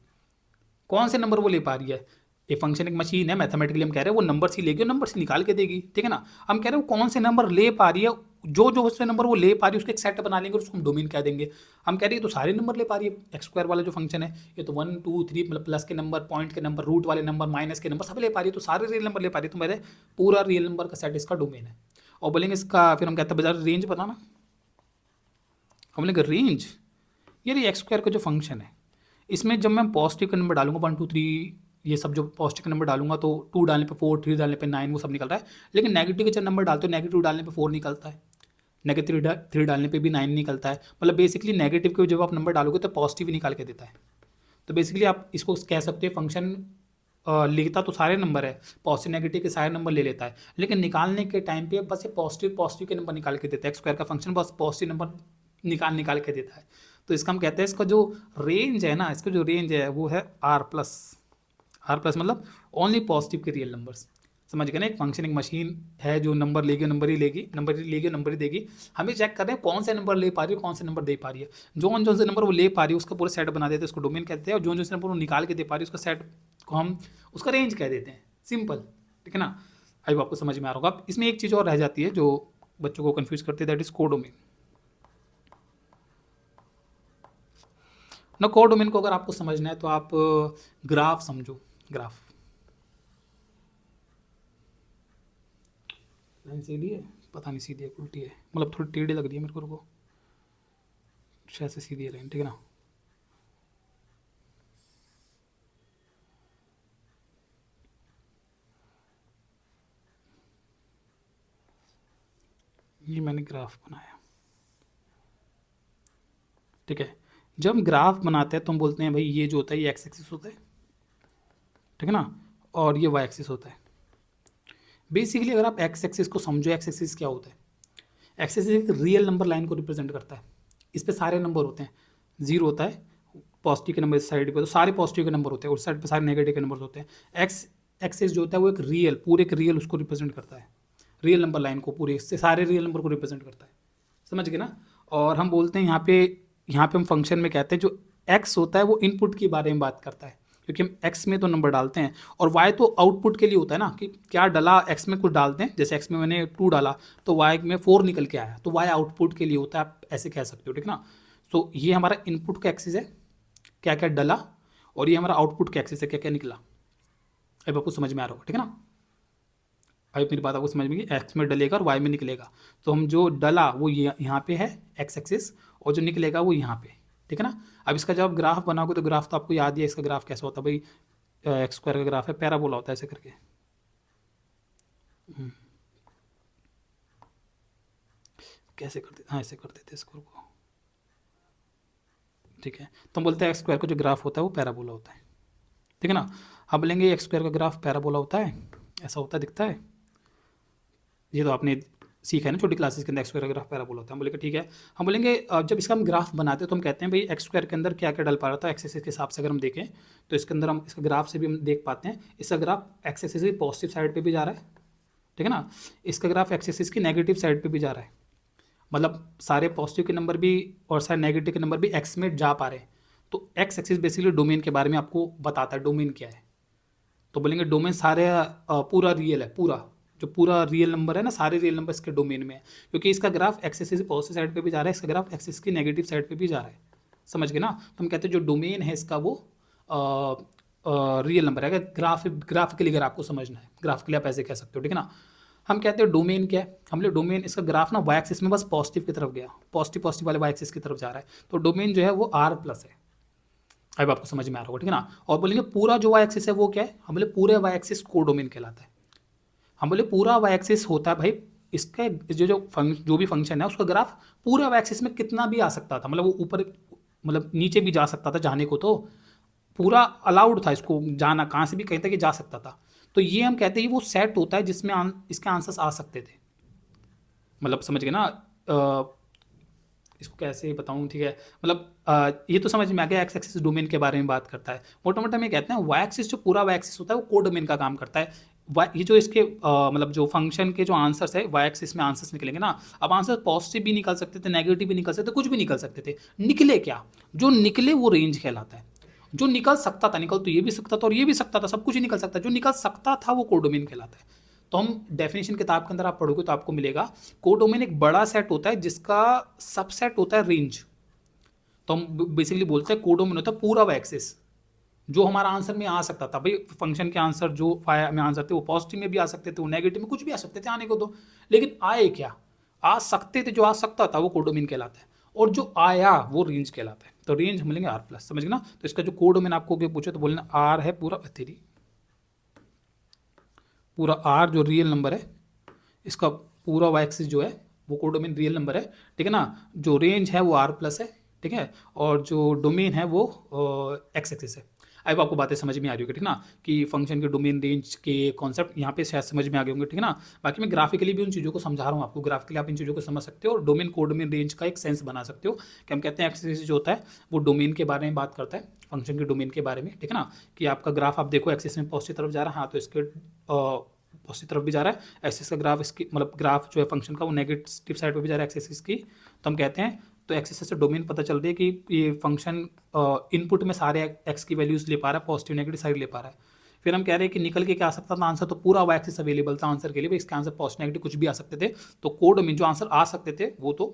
कौन से नंबर वो ले पा रही है। ये फंक्शन एक मशीन है, मैथमेटिकली हम कह रहे हैं वो नंबर्स ही लेगी और नंबर्स ही निकाल के देगी, ठीक है ना। हम कह रहे हैं वो कौन से नंबर ले पा रही है, जो जो उससे नंबर वो ले पा रही है उसके एक सेट बना लेंगे और उसको हम डोमेन कह देंगे। हम कह रहे हैं तो सारे नंबर ले पा रही है, एक्स स्क्वायर वाला जो फंक्शन है ये तो 1 2 3 मतलब प्लस के नंबर, पॉइंट के नंबर, रूट वाले नंबर, माइनस के नंबर सब ले पा रही है, तो सारे रियल नंबर ले पा रही है। तो मेरे पूरा रियल नंबर का सेट इसका डोमेन है। और बोलेंगे इसका, फिर हम कहते हैं बाजार रेंज बताना। हम बोलेंगे रेंज, ये एक्स स्क्वायर का जो फंक्शन है इसमें जब मैं पॉजिटिव का नंबर डालूंगा 1 2 3 ये सब जो पॉजिटिव का नंबर डालूंगा तो 2 डालने पे 4, 3 डालने पे 9 वो सब निकल रहा है। लेकिन नेगेटिव के जब नंबर डालते हो, नेगेटिव डालने पे 4 निकलता है, नेगेटिव 3 डालने पे भी 9 निकलता है। मतलब बेसिकली नेगेटिव के जब आप नंबर डालोगे तो पॉजिटिव ही निकाल के देता है। तो बेसिकली आप इसको कह सकते हैं फंक्शन लिखता तो सारे नंबर है, पॉजिटिव नेगेटिव के सारे नंबर ले लेता है, लेकिन निकालने के टाइम पे बस ये पॉजिटिव के नंबर निकाल के देता है। एक्स स्क्वायर का फंक्शन बस पॉजिटिव नंबर निकाल के देता है। तो इसका हम कहते हैं इसका जो रेंज है ना, इसका जो रेंज है वो है R+ मतलब ओनली पॉजिटिव के रियल नंबर्स। समझ गए ना। एक फंक्शन एक मशीन है जो नंबर लेगी, नंबर ही देगी। हमें चेक कर रहे हैं कौन से नंबर ले पा रही है, कौन से नंबर दे पा रही है। जो से नंबर वो ले पा रही है उसका पूरा सेट बना देते हैं, उसको डोमेन कहते हैं। और जो से नंबर वो निकाल के दे पा रही है उसका सेट को हम उसका रेंज कह देते हैं। सिंपल, ठीक है ना। आई आपको समझ में आ रहा होगा। अब इसमें एक चीज़ और रह जाती है जो बच्चों को कन्फ्यूज करती है, दैट इज कोडोमेन। ना कोडोमेन को अगर आपको समझना है तो आप ग्राफ समझो। ग्राफ लाइन सीधी है, पता नहीं सीधी है उल्टी है, मतलब थोड़ी टेढ़ी लग रही है मेरे को शायद से सीधी है लाइन, ठीक है ना। ये मैंने ग्राफ बनाया, ठीक है। जब हम ग्राफ बनाते हैं तो हम बोलते हैं भाई ये जो होता है ये एक्स एक्सिस होता है, ठीक है ना, और ये वाई एक्सिस होता है। बेसिकली अगर आप एक्स एक्सिस को समझो, एक्स एक्सिस क्या होता है, एक्स एक्सिस एक रियल नंबर लाइन को रिप्रेजेंट करता है। इस पे सारे नंबर होते हैं, 0 होता है पॉजिटिव के नंबर इस साइड पे, तो सारे पॉजिटिव के नंबर होते हैं, उस साइड पे सारे नेगेटिव के नंबर होते हैं। एक्स एक्सिस जो होता है वो एक रियल, पूरे एक रियल उसको रिप्रेजेंट करता है। रियल नंबर लाइन को, पूरे इससे सारे रियल नंबर को रिप्रेजेंट करता है, समझ गए ना। और हम बोलते हैं यहाँ पे हम फंक्शन में कहते हैं जो एक्स होता है वो इनपुट के बारे में बात करता है, क्योंकि हम एक्स में तो नंबर डालते हैं, और वाई तो आउटपुट के लिए होता है ना, कि क्या डाला एक्स में, कुछ डालते हैं, जैसे एक्स में मैंने 2 डाला तो वाई में 4 निकल के आया, तो वाई आउटपुट के लिए होता है, आप ऐसे कह सकते हो, ठीक है ना। तो ये हमारा इनपुट का एक्सिस है, क्या क्या डला, और ये हमारा आउटपुट का एक्सिस है, क्या क्या निकला। अब आपको समझ में आ रहा होगा, ठीक है ना। अभी मेरी बात आपको समझ में, एक्स में डलेगा और वाई में निकलेगा, तो हम जो डला वो यहाँ पे है एक्स एक्सिस, और जो निकलेगा वो यहाँ पे, ठीक है ना। अब इसका जब आप ग्राफ बनाओगे तो ग्राफ तो आपको याद ही है, इसका ग्राफ कैसा होता है भाई, एक्स स्क्वायर का ग्राफ है, पैराबोला होता है ऐसे करके। कैसे करते, हाँ ऐसे कर देते इसको को, ठीक है। तो हम बोलते हैं एक्स स्क्वायर का जो ग्राफ होता है वो पैराबोला होता है, ठीक है ना। हम बोलेंगे एक्स स्क्वायर का ग्राफ पैराबोला होता है, ऐसा होता है, दिखता है, ये तो आपने सीखा है ना छोटी क्लासेस के अंदर, एक्स स्क्वायर का ग्राफ पैराबोला होता है। हम बोलेंगे ठीक है, हम बोलेंगे जब इसका हम ग्राफ बनाते हैं तो हम कहते हैं भाई एक्स स्क्वायर के अंदर क्या क्या डल पा रहा था, एक्स एक्सिस के हिसाब से अगर हम देखें तो इसके अंदर हम इसका ग्राफ से भी हम देख पाते हैं, इसका ग्राफ एक्स एक्सिस की पॉजिटिव साइड पर भी जा रहा है, ठीक है ना। इसका ग्राफ एक्स एक्सिस की नेगेटिव साइड पर भी जा रहा है, मतलब सारे पॉजिटिव के नंबर भी और सारे नेगेटिव के नंबर भी एक्स में जा पा रहे हैं। तो एक्स एक्सिस बेसिकली डोमेन के बारे में आपको बताता है, डोमेन क्या है। तो बोलेंगे डोमेन सारे पूरा रियल है, पूरा जो पूरा रियल नंबर है ना, सारे रियल नंबर इसके डोमेन में है, क्योंकि इसका graph x axis positive side पे भी जा रहा है, इसका ग्राफ एक्सिस की नेगेटिव साइड पे भी जा रहा है, समझ गए ना। तो हम कहते हैं जो डोमेन है इसका वो रियल नंबर है। अगर ग्राफिकली अगर आपको समझना है, ग्राफ के लिए आप ऐसे कह सकते हो, ठीक है ना। हम कहते हैं डोमेन क्या है, हम लोग डोमेन, इसका ग्राफ ना वाई एक्सिस में बस पॉजिटिव की तरफ गया, पॉजिटिव वाले वाई एक्सिस की तरफ जा रहा है, तो डोमेन जो है वो आर प्लस है। अब आपको समझ में आ रहा होगा, ठीक है ना। और बोलेंगे पूरा जो वाई एक्सिस है वो क्या है, हम बोले पूरे वाई एक्सिस को डोमेन कहलाता है। हम बोले पूरा वाई एक्सिस होता है भाई, इसका जो भी फंक्शन है उसका ग्राफ पूरे वाई एक्सिस में कितना भी आ सकता था, मतलब वो ऊपर मतलब नीचे भी जा सकता था, जाने को तो पूरा अलाउड था इसको जाना, कहाँ से भी कहीं तक जा सकता था। तो ये हम कहते हैं वो सेट होता है जिसमें इसके आंसर्स आ सकते थे, मतलब समझ गए ना। इसको कैसे बताऊँ, ठीक है, मतलब ये तो समझ में आ गया, एक्स एक्सिस डोमेन के बारे में बात करता है। मोटा मोटा में कहते हैं वाई एक्सिस जो पूरा वाई एक्सिस होता है वो को डोमेन का काम करता है। ये जो इसके मतलब जो फंक्शन के जो आंसर्स है वाई एक्सिस में आंसर्स निकलेंगे ना, अब आंसर पॉजिटिव भी निकल सकते थे, नेगेटिव भी निकल सकते थे, कुछ भी निकल सकते थे। निकले क्या, जो निकले वो रेंज कहलाता है। जो निकल सकता था, निकल तो ये भी सकता था और ये भी सकता था, सब कुछ ही निकल सकता है, जो निकल सकता था वो कोडोमेन कहलाता है। तो हम डेफिनेशन किताब के अंदर आप पढ़ोगे तो आपको मिलेगा कोडोमेन एक बड़ा सेट होता है जिसका सबसेट होता है रेंज। तो हम बेसिकली बोलते हैं कोडोमेन होता है पूरा वाई एक्सिस, जो हमारा आंसर में आ सकता था भाई, फंक्शन के आंसर जो में आंसर थे वो पॉजिटिव में भी आ सकते थे, वो नेगेटिव में कुछ भी आ सकते थे आने को तो, लेकिन आए क्या, आ सकते थे, जो आ सकता था वो कोडोमेन कहलाता है, और जो आया वो रेंज कहलाता है। तो रेंज हम लेंगे आर प्लस, समझ गए ना। तो इसका जो कोडोमेन आपको पूछे तो बोलना आर है पूरा, तेरी पूरा आर जो रियल नंबर है, इसका पूरा वाई एक्सिस जो है वो कोडोमेन रियल नंबर है, ठीक है ना। जो रेंज है वो आर प्लस है, ठीक है, और जो डोमेन है वो एक्स एक्सिस है। अब आपको बातें समझ में आ रही होगी, ठीक ना, कि फंक्शन के डोमेन रेंज के कॉन्सेप्ट यहाँ पे शायद समझ में आ गए होंगे, ठीक है ना। बाकी मैं ग्राफिकली भी उन चीज़ों को समझा रहा हूँ आपको, ग्राफिकली आप इन चीज़ों को समझ सकते हो और डोमेन कोडोमेन रेंज का एक सेंस बना सकते हो, कि हम कहते हैं एक्सिस जो होता है वो डोमेन के बारे में बात करता है, फंक्शन के डोमेन के बारे में, ठीक है ना। कि आपका ग्राफ आप देखो एक्सिस में पॉजिटिव तरफ जा रहा है, हाँ तो इसके पॉजिटिव तरफ भी जा रहा है, एक्सिस का ग्राफ इसकी मतलब ग्राफ जो है फंक्शन का वो नेगेटिव साइड पे भी जा रहा है एक्सिस की, तो हम कहते हैं तो एक्सिस से डोमेन पता चल रही है कि ये फंक्शन इनपुट में सारे एक्स की वैल्यूज़ ले पा रहा है, पॉजिटिव नेगेटिव साइड ले पा रहा है। फिर हम कह रहे हैं कि निकल के क्या आ सकता था आंसर, तो पूरा वाई एक्सिस अवेलेबल था आंसर के लिए, इसके आंसर पॉजिटिव नेगेटिव कुछ भी आ सकते थे, तो कोडोमेन जो आंसर आ सकते थे वो तो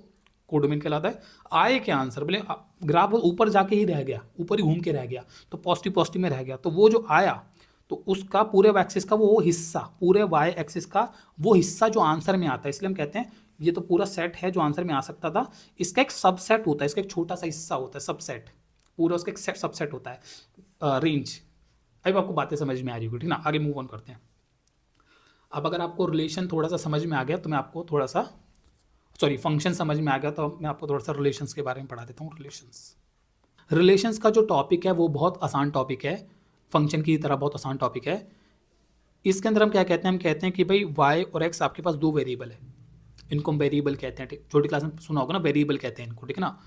कोडोमेन कहलाता है। आए क्या आंसर, बोले ग्राफ ऊपर जाके ही रह गया, ऊपर ही घूम के रह गया, तो पॉजिटिव में रह गया, तो वो जो आया तो उसका पूरे वाई एक्सिस का वो हिस्सा, पूरे वाई एक्सिस का वो हिस्सा जो आंसर में आता है, इसलिए हम कहते हैं ये तो पूरा सेट है जो आंसर में आ सकता था, इसका एक सबसेट होता है, इसका एक छोटा सा हिस्सा होता है सबसेट, पूरा उसका एक सबसेट होता है रेंज। अब आपको बातें समझ में आ रही होगी, ठीक ना। आगे मूव ऑन करते हैं। अब अगर आपको रिलेशन थोड़ा सा समझ में आ गया तो मैं आपको थोड़ा सा फंक्शन समझ में आ गया तो मैं आपको थोड़ा सा रिलेशंस के बारे में पढ़ा देता हूँ। रिलेशंस का जो टॉपिक है वो बहुत आसान टॉपिक है, फंक्शन की तरह बहुत आसान टॉपिक है। इसके अंदर हम क्या कहते हैं, हम कहते हैं कि भाई वाई और एक्स आपके पास दो वेरिएबल है, इनको हम वेरिएबल कहते हैं, ठीक, छोटी क्लास में सुना होगा ना, वेरिएबल कहते हैं इनको, ठीक है ना।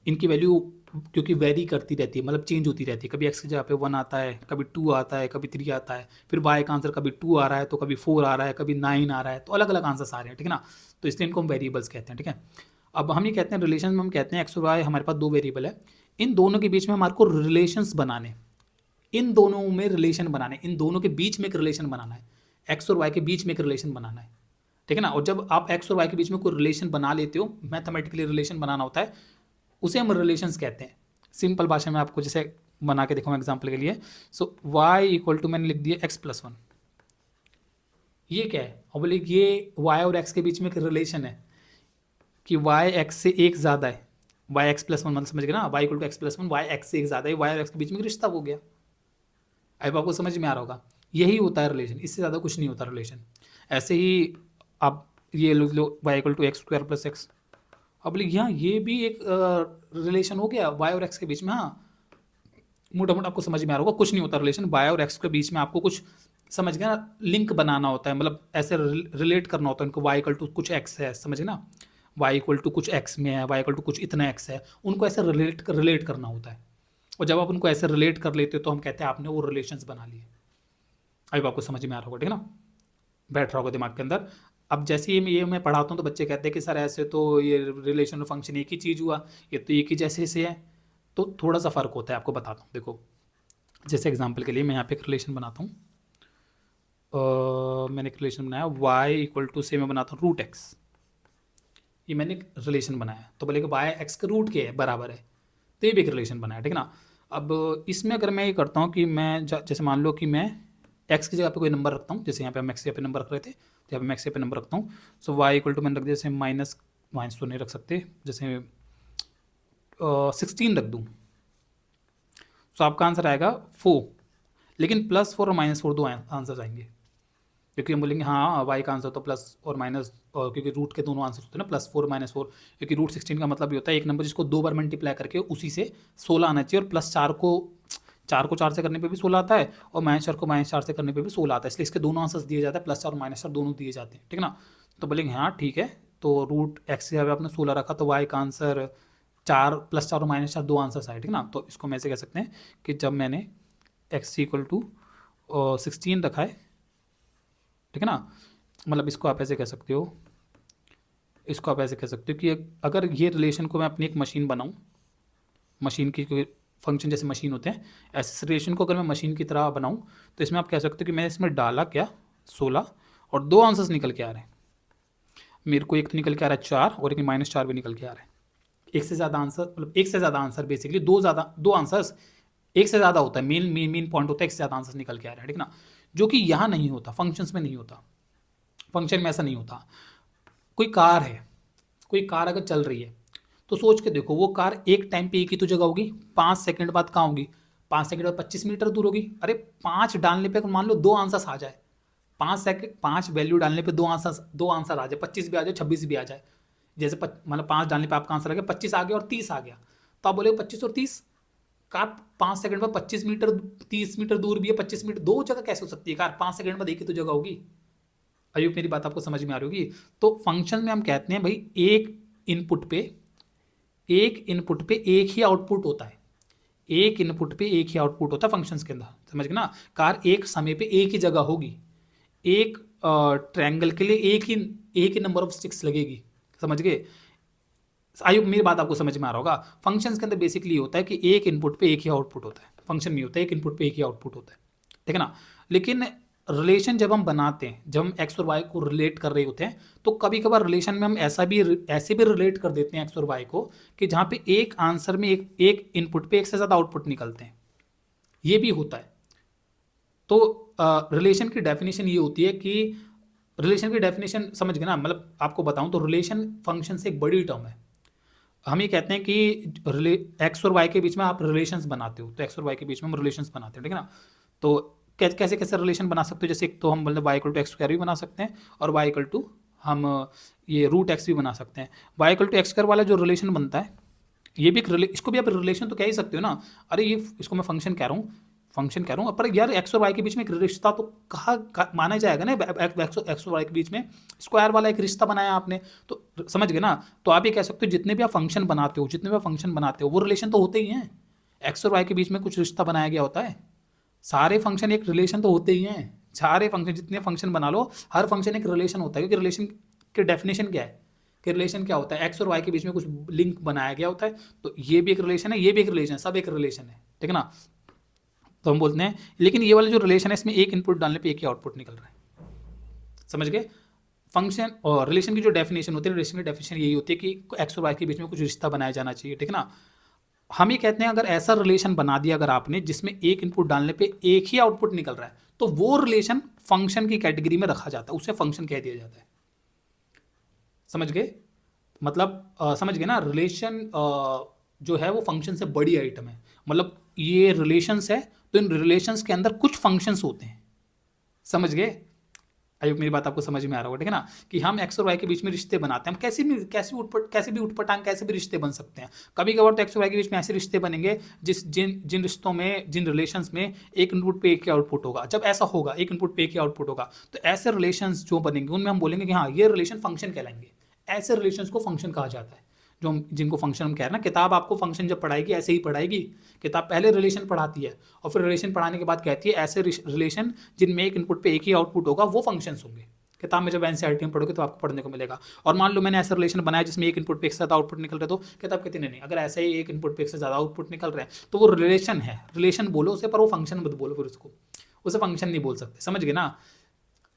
इनकी वैल्यू क्योंकि वेरी करती रहती है, मतलब चेंज होती रहती है, कभी एक्स की जगह पे 1 आता है, कभी 2 आता है, कभी 3 आता है, फिर वाई का आंसर कभी 2 आ रहा है तो कभी 4 आ रहा है, कभी 9 आ रहा है, तो अलग अलग आंसर्स आ रहे हैं, ठीक है ना। तो इसलिए इनको हम वेरिएबल्स कहते हैं, ठीक है। अब हम ये कहते हैं रिलेशन में, हम कहते हैं एक्स और वाई हमारे पास 2 वेरिएबल है, इन दोनों के बीच में हमारे को रिलेशंस बनाने, इन दोनों में रिलेशन बनाने, इन दोनों के बीच में एक रिलेशन बनाना है, एक्स और वाई के बीच में एक रिलेशन बनाना है, ठीक है ना। और जब आप एक्स और वाई के बीच में कोई रिलेशन बना लेते हो, मैथमेटिकली रिलेशन बनाना होता है, उसे हम रिलेशंस कहते हैं। सिंपल भाषा में आपको जैसे बना के दिखाऊं एग्जांपल के लिए। सो y इक्वल टू मैंने लिख दिया x+1, ये क्या है, और बोले ये y और x के बीच में एक रिलेशन है कि y x से एक ज़्यादा है, y x+1 मतलब समझ गए ना, y equal to x+1, y x से एक ज़्यादा है, y और x के बीच में एक रिश्ता हो गया। अब आपको समझ में आ रहा होगा, यही होता है रिलेशन, इससे ज़्यादा कुछ नहीं होता रिलेशन। ऐसे ही आप ये लो y equal to x² + x, अब लिख यहाँ ये भी एक रिलेशन हो गया y और x के बीच में। हाँ, मोटा मोटा आपको समझ में आ रहा होगा, कुछ नहीं होता रिलेशन, y और x के बीच में आपको कुछ समझ गया ना, लिंक बनाना होता है, मतलब ऐसे रिलेट करना होता है उनको, y इक्वल टू कुछ x है, समझ गए ना, y इक्वल टू कुछ x में है, y इक्वल टू कुछ इतना x है, उनको ऐसे रिलेट करना होता है। और जब आप उनको ऐसे रिलेट कर लेते हो तो हम कहते हैं आपने वो रिलेशंस बना लिए। अभी आपको समझ में आ रहा होगा, ठीक है ना, बैठ रहा होगा दिमाग के अंदर। अब जैसे ये मैं पढ़ाता हूँ तो बच्चे कहते हैं कि सर ऐसे तो ये रिलेशन और फंक्शन एक ही चीज़ हुआ, ये तो एक ही जैसे से है, तो थोड़ा सा फ़र्क होता है, आपको बताता हूँ। देखो जैसे एग्जांपल के लिए मैं यहाँ पे एक रिलेशन बनाता हूँ, मैंने एक रिलेशन बनाया y इक्वल टू से मैं बनाता हूँ √x, ये मैंने एक रिलेशन बनाया, तो बोले कि y x के रूट के है बराबर है, तो ये भी एक रिलेशन बनाया, ठीक है ना। अब इसमें अगर मैं ये करता हूँ कि मैं जैसे मान लो कि मैं x की जगह पे कोई नंबर रखता हूँ, जैसे यहाँ पे हम x की जगह पे नंबर रख रहे थे, तो यहाँ पे मैं x की जगह पे नंबर रखता हूँ। सो y इक्वल टू मैंने रख दिया, जैसे माइनस तो नहीं रख सकते, जैसे 16 रख दूँ, तो आपका आंसर आएगा 4, लेकिन +4 और -4 दो आंसर आएंगे, क्योंकि हम बोलेंगे हाँ y का आंसर तो प्लस और माइनस, और क्योंकि रूट के दोनों आंसर होते हैं ना, +4 -4, क्योंकि √16 का मतलब ये होता है एक नंबर जिसको 2 बार मल्टीप्लाई करके उसी से 16 आना चाहिए, और +4 को 4 से करने पे भी 16 आता है, और -4 को -4 से करने पे भी 16 आता है, इसलिए इसके दोनों आंसर्स दिए जाते हैं, +4 और -4 दोनों दिए जाते हैं, ठीक है ना। तो बोलेंगे हाँ ठीक है, तो √x की जगह आपने 16 रखा, तो y का आंसर 4 +4 और -4 दो आंसर्स आए, ठीक है ना। तो इसको मैं ऐसे कह सकते हैं कि जब मैंने x इक्वल टू 16 रखा है, ठीक है ना, मतलब इसको आप ऐसे कह सकते हो, इसको आप ऐसे कह सकते हो कि अगर ये रिलेशन को मैं अपनी एक मशीन बनाऊँ, मशीन की कोई फंक्शन जैसे मशीन होते हैं, ऐसे रिलेशन को अगर मैं मशीन की तरह बनाऊँ, तो इसमें आप कह सकते हो कि मैंने इसमें डाला क्या 16, और दो आंसर्स निकल के आ रहे हैं मेरे को, एक तो निकल के आ रहा है 4 और एक -4 भी निकल के आ रहा है। एक से ज़्यादा आंसर, मतलब एक से ज़्यादा आंसर बेसिकली दो आंसर्स, एक से ज़्यादा होता है, मेन पॉइंट होता है एक से ज़्यादा आंसर निकल के आ रहा है, ठीक है ना, जो कि यहाँ नहीं होता, फंक्शंस में नहीं होता, फंक्शन में ऐसा नहीं होता। कोई कार है, कोई कार अगर चल रही है तो सोच के देखो, वो कार एक टाइम पे एक ही तो जगह होगी, 5 सेकंड बाद कहाँ होगी, 5 सेकंड बाद 25 मीटर दूर होगी। अरे 5 डालने पे मान लो 2 आंसर्स आ जाए, 5 वैल्यू डालने पे दो आंसर आ जाए, 25 भी आ जाए, 26 भी आ जाए, जैसे मतलब 5 डालने पे आपका आंसर आ गया, 25 आ गया और 30 आ गया, तो आप बोले 25 और 30, कार 5 सेकंड बाद 25 मीटर 30 मीटर दूर भी है, 25 मीटर दो जगह कैसे हो सकती है कार, 5 सेकंड बाद एक ही तो जगह होगी। अयुब मेरी बात आपको समझ में आ रही होगी। तो फंक्शन में हम कहते हैं भाई एक इनपुट पे एक ही आउटपुट होता है, एक इनपुट पे एक ही आउटपुट होता है फंक्शंस के अंदर, समझ गए ना। कार एक समय पे एक ही जगह होगी, एक ट्रायंगल के लिए एक ही नंबर ऑफ स्टिक्स लगेगी, समझ गए। आयुब मेरी बात आपको समझ में आ रहा होगा। फंक्शंस के अंदर बेसिकली होता है कि एक इनपुट पे एक ही आउटपुट होता है, फंक्शन में होता है एक इनपुट पे एक ही आउटपुट होता है, ठीक है ना। लेकिन रिलेशन जब हम बनाते हैं, जब हम एक्स और वाई को रिलेट कर रहे होते हैं, तो कभी कभार रिलेशन में हम ऐसे भी रिलेट कर देते हैं एक्स और वाई को कि जहाँ पे एक आंसर में एक इनपुट पे एक से ज़्यादा आउटपुट निकलते हैं, ये भी होता है। तो रिलेशन की डेफिनेशन ये होती है कि रिलेशन की डेफिनेशन समझ गए ना, मतलब आपको बताऊं तो रिलेशन फंक्शन से एक बड़ी टर्म है। हम ये कहते हैं कि एक्स और वाई के बीच में आप रिलेशंस बनाते हो, तो एक्स और वाई के बीच में हम रिलेशंस बनाते हैं, ठीक है ना। तो कैसे कैसे रिलेशन बना सकते हो, जैसे एक तो हम मतलब y equal to x square भी बना सकते हैं, और वाई इक्वल टू हम ये √x भी बना सकते हैं। Y equal to x square वाला जो रिलेशन बनता है, ये भी इसको भी आप रिलेशन तो कह ही सकते हो ना। अरे ये इसको मैं फंक्शन कह रहा हूँ, पर यार एक्स और वाई के बीच में एक रिश्ता तो कहाँ माना जाएगा ना, एक्स और वाई के बीच में स्क्वायर वाला एक रिश्ता बनाया आपने, तो समझ गए ना? तो आप ये कह सकते हो जितने भी आप फंक्शन बनाते हो, जितने भी आप फंक्शन बनाते हो, वो रिलेशन तो होते ही हैं। एक्स और वाई के बीच में कुछ रिश्ता बनाया गया होता है। सारे फंक्शन एक रिलेशन तो होते ही हैं। सारे फंक्शन, जितने फंक्शन बना लो, हर फंक्शन एक रिलेशन होता है, क्योंकि रिलेशन की डेफिनेशन क्या है कि रिलेशन क्या होता है, एक्स और वाई के बीच में कुछ लिंक बनाया गया होता है। तो ये भी एक रिलेशन है, ये भी एक रिलेशन है, सब एक रिलेशन है, ठीक है ना? तो हम बोलते हैं, लेकिन ये वाला जो रिलेशन है इसमें एक इनपुट डालने पे एक ही आउटपुट निकल रहा है। समझ गए? फंक्शन और रिलेशन की जो डेफिनेशन होती है, रिलेशन की डेफिनेशन यही होती है कि एक्स और वाई के बीच में कुछ रिश्ता बनाया जाना चाहिए, ठीक है ना? हम ये कहते हैं अगर ऐसा रिलेशन बना दिया अगर आपने जिसमें एक इनपुट डालने पे एक ही आउटपुट निकल रहा है, तो वो रिलेशन फंक्शन की कैटेगरी में रखा जाता है, उसे फंक्शन कह दिया जाता है। समझ गए? मतलब समझ गए ना? रिलेशन जो है वो फंक्शन से बड़ी आइटम है। मतलब ये रिलेशंस है, तो इन रिलेशंस के अंदर कुछ फंक्शंस होते हैं। समझ गए? आई होप मेरी बात आपको समझ में आ रहा होगा, ठीक है ना? कि हम एक्स और वाई के बीच में रिश्ते बनाते हैं, हम कैसे भी उठपटांग कैसे भी रिश्ते बन सकते हैं। कभी कभार तो एक्स और वाई के बीच में ऐसे रिश्ते बनेंगे जिन जिन रिश्तों में, जिन रिलेशंस में एक इनपुट पे एक ही आउटपुट होगा। जब ऐसा होगा, एक इनपुट पे एक ही आउटपुट होगा, तो ऐसे रिलेशंस जो बनेंगे उनमें हम बोलेंगे कि हाँ, ये रिलेशन फंक्शन कहलाएंगे। ऐसे रिलेशंस को फंक्शन कहा जाता है, जो हम जिनको फंक्शन हम कह रहे हैं ना। किताब आपको फंक्शन जब पढ़ाएगी ऐसे ही पढ़ाएगी। किताब पहले रिलेशन पढ़ाती है और फिर रिलेशन पढ़ाने के बाद कहती है ऐसे रिलेशन जिनमें एक इनपुट पे एक ही आउटपुट होगा वो फंक्शंस होंगे। किताब में जब एनसीईआरटी में पढ़ोगे तो आपको पढ़ने को मिलेगा। और मान लो मैंने ऐसा रिलेशन बनाया जिसमें एक इनपुट पे एक से ज़्यादा आउटपुट निकल रहे, तो किताब कहती नहीं, अगर ऐसे ही एक इनपुट पे एक से ज़्यादा आउटपुट निकल रहे हैं तो वो रिलेशन है, रिलेशन बोलो उसे, पर वो फंक्शन मत बोलो, फिर उसको उसे फंक्शन नहीं बोल सकते। समझ गए ना?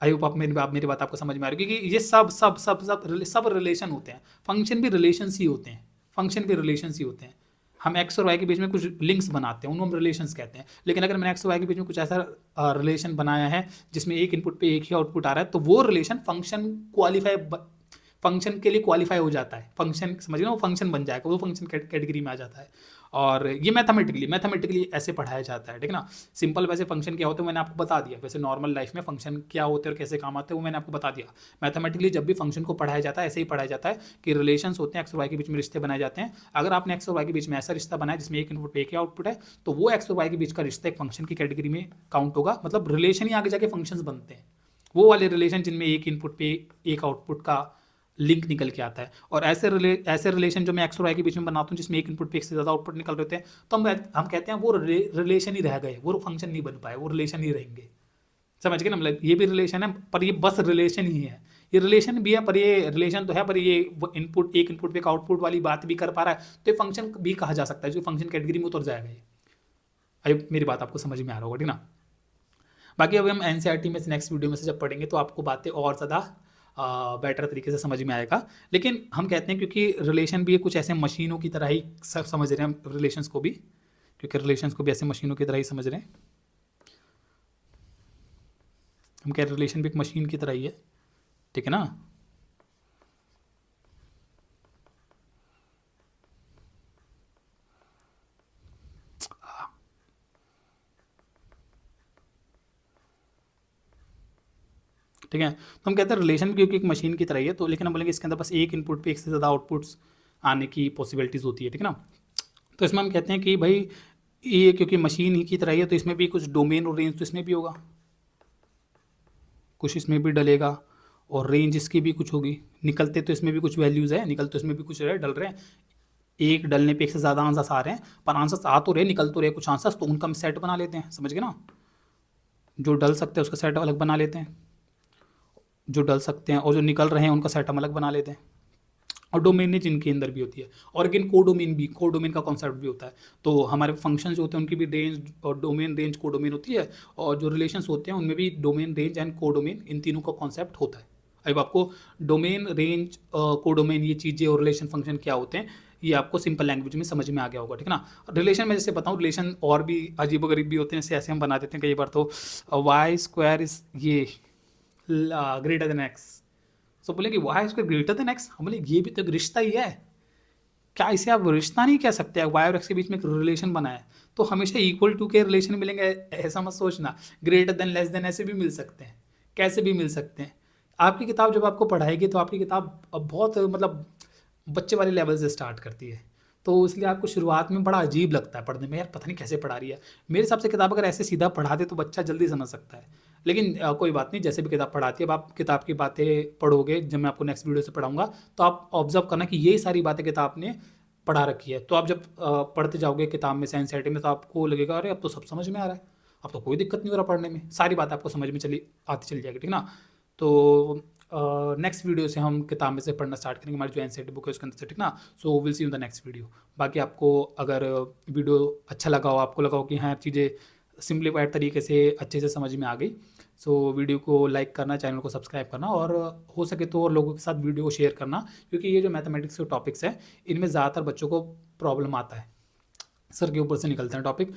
आई होप आप मेरी बात आपको समझ में आ रही है, क्योंकि ये सब रिलेशन होते हैं। फंक्शन भी रिलेशंस ही होते हैं, फंक्शन भी रिलेशंस ही होते हैं। हम एक्स और वाई के बीच में कुछ लिंक्स बनाते हैं, उनको हम रिलेशंस कहते हैं। लेकिन अगर मैंने एक्स और वाई के बीच में कुछ ऐसा रिलेशन बनाया है जिसमें एक इनपुट पे एक ही आउटपुट आ रहा है, तो वो रिलेशन फंक्शन के लिए क्वालिफाई हो जाता है। फंक्शन समझ लो, वो फंक्शन बन जाएगा, वो फंक्शन कैटेगरी में आ जाता है। और ये मैथमेटिकली ऐसे पढ़ाया जाता है, ठीक है ना? सिंपल वैसे फंक्शन क्या होते हैं मैंने आपको बता दिया। वैसे नॉर्मल लाइफ में फंक्शन क्या होते हैं और कैसे काम आते हैं वो मैंने आपको बता दिया। मैथमेटिकली जब भी फंक्शन को पढ़ाया जाता है ऐसे ही पढ़ाया जाता है कि रिलेशंस होते हैं, एक्स और वाई के बीच में रिश्ते बनाए जाते हैं। अगर आपने एक्स और वाई के बीच में ऐसा रिश्ता बनाया जिसमें एक इनपुट पे एक ही आउटपुट है, तो वो एक्स और वाई के बीच का रिश्ता एक फंक्शन की कैटेगरी में काउंट होगा। मतलब रिलेशन ही आगे जाके फंक्शंस बनते हैं, वो वाले रिलेशन जिनमें एक इनपुट पे एक आउटपुट का लिंक निकल के आता है। और ऐसे रिलेशन जो मैं एक्स और वाई के बीच में बनाता हूँ जिसमें एक इनपुट पे एक से ज़्यादा आउटपुट निकल रहे होते हैं, तो हम कहते हैं वो रिलेशन ही रह गए, वो फंक्शन नहीं बन पाए, वो रिलेशन ही रहेंगे। समझ गए ना? मतलब ये भी रिलेशन है पर ये बस रिलेशन ही है। ये रिलेशन भी है पर ये रिलेशन तो है, पर ये एक इनपुट पे एक आउटपुट वाली बात भी कर पा रहा है, तो ये फंक्शन भी कहा जा सकता है, जो फंक्शन कैटेगरी में उतर जाएगा ये। आई मेरी बात आपको समझ में आ रहा होगा, ठीक ना? बाकी अभी हम एनसीईआरटी में से नेक्स्ट वीडियो में से जब पढ़ेंगे तो आपको बातें और ज़्यादा बेटर तरीके से समझ में आएगा। लेकिन हम कहते हैं क्योंकि रिलेशन भी कुछ ऐसे मशीनों की तरह ही सब समझ रहे हैं हम रिलेशंस को भी, क्योंकि रिलेशंस को भी ऐसे मशीनों की तरह ही समझ रहे हैं। हम कह रहे रिलेशन भी एक मशीन की तरह ही है, ठीक है ना? ठीक है, तो हम कहते हैं रिलेशन क्योंकि एक मशीन की तरह ही है, तो लेकिन हम बोलेंगे इसके अंदर बस एक इनपुट पे एक से ज़्यादा आउटपुट्स आने की पॉसिबिलिटीज़ होती है, ठीक है ना? तो इसमें हम कहते हैं कि भाई ये क्योंकि मशीन ही की तरह ही है, तो इसमें भी कुछ डोमेन और रेंज तो इसमें भी होगा, कुछ इसमें भी डलेगा और रेंज इसकी भी कुछ होगी। निकलते तो इसमें भी कुछ वैल्यूज़ है, निकल तो इसमें भी कुछ है, डल रहे हैं। एक डलने पे एक से ज़्यादा आंसर्स आ रहे हैं, पर आंसर्स आ तो रहे, निकल तो रहे कुछ आंसर्स, तो उनका हम सेट बना लेते हैं। समझ गए ना? जो डल सकते हैं उसका सेट अलग बना लेते हैं, जो डल सकते हैं और जो निकल रहे हैं उनका सेट हम अलग बना लेते हैं। और डोमेन जिनके अंदर भी होती है, और अगेन कोडोमेन का कॉन्सेप्ट भी होता है। तो हमारे फंक्शन जो होते हैं उनकी भी रेंज और डोमेन, रेंज कोडोमेन होती है, और जो रिलेशंस होते हैं उनमें भी डोमेन, रेंज एंड कोडोमेन, इन तीनों का कॉन्सेप्ट होता है। अब आपको डोमेन, रेंज, कोडोमेन ये चीज़ें और रिलेशन फंक्शन क्या होते हैं ये आपको सिंपल लैंग्वेज में समझ में आ गया होगा, ठीक है ना? रिलेशन में जैसे बताऊँ, रिलेशन और भी अजीबोगरीब भी होते हैं, जैसे ऐसे हम बना देते हैं कई बार तो वाई स्क्वायर इज ये ग्रेटर देन एक्स। सो बोले कि y square greater than x, हम बोले ये भी तो एक रिश्ता ही है, क्या इसे आप रिश्ता नहीं कह सकते? वाई और एक्स के बीच में एक रिलेशन बना है तो हमेशा इक्वल टू के रिलेशन मिलेंगे ऐसा मत सोचना। ग्रेटर देन, लेस देन ऐसे भी मिल सकते हैं, कैसे भी मिल सकते हैं। आपकी किताब जब आपको पढ़ाएगी तो आपकी किताब अब बहुत मतलब बच्चे वाले लेवल से स्टार्ट करती है, तो इसलिए आपको शुरुआत में बड़ा अजीब लगता है पढ़ने में, यार पता नहीं कैसे पढ़ा रही है। मेरे हिसाब से किताब अगर ऐसे सीधा पढ़ा दे तो बच्चा जल्दी समझ सकता है। लेकिन कोई बात नहीं, जैसे भी किताब पढ़ाती है, अब आप किताब की बातें पढ़ोगे, जब मैं आपको नेक्स्ट वीडियो से पढ़ाऊँगा, तो आप ऑब्ज़र्व करना कि यही सारी बातें किताब ने पढ़ा रखी है। तो आप जब पढ़ते जाओगे किताब में, एनसीईआरटी में, तो आपको लगेगा अरे अब तो सब समझ में आ रहा है, अब तो कोई दिक्कत नहीं हो रहा पढ़ने में, सारी बातें आपको समझ में चली जाएगी, ठीक है ना। तो नेक्स्ट वीडियो से हम किताब में से पढ़ना स्टार्ट करेंगे, हमारी जो एनसीईआरटी बुक है उसके अंदर से, ठीक ना। So will see you in the next video. बाकी आपको अगर वीडियो अच्छा लगा हो, आपको लगा हो कि हाँ चीज़ें सिंप्लीफाइड तरीके से अच्छे से समझ में आ गई, सो वीडियो को लाइक करना, चैनल को सब्सक्राइब करना, और हो सके तो और लोगों के साथ वीडियो को शेयर करना, क्योंकि ये जो मैथमेटिक्स के टॉपिक्स है इनमें ज़्यादातर बच्चों को प्रॉब्लम आता है, सर के ऊपर से निकलते हैं टॉपिक,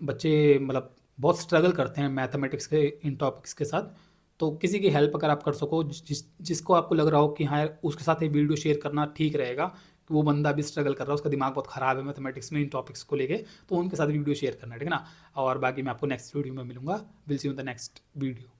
बच्चे मतलब बहुत स्ट्रगल करते हैं मैथमेटिक्स के इन टॉपिक्स के साथ। तो किसी की हेल्प अगर आप कर सको, जिसको आपको लग रहा हो कि हाँ यार उसके साथ ये वीडियो शेयर करना ठीक रहेगा, कि वो बंदा भी स्ट्रगल कर रहा है, उसका दिमाग बहुत ख़राब है मैथमेटिक्स में इन टॉपिक्स को लेके, तो उनके साथ वीडियो शेयर करना, ठीक है ना। और बाकी मैं आपको नेक्स्ट वीडियो में मिलूंगा। Will see you in the next video.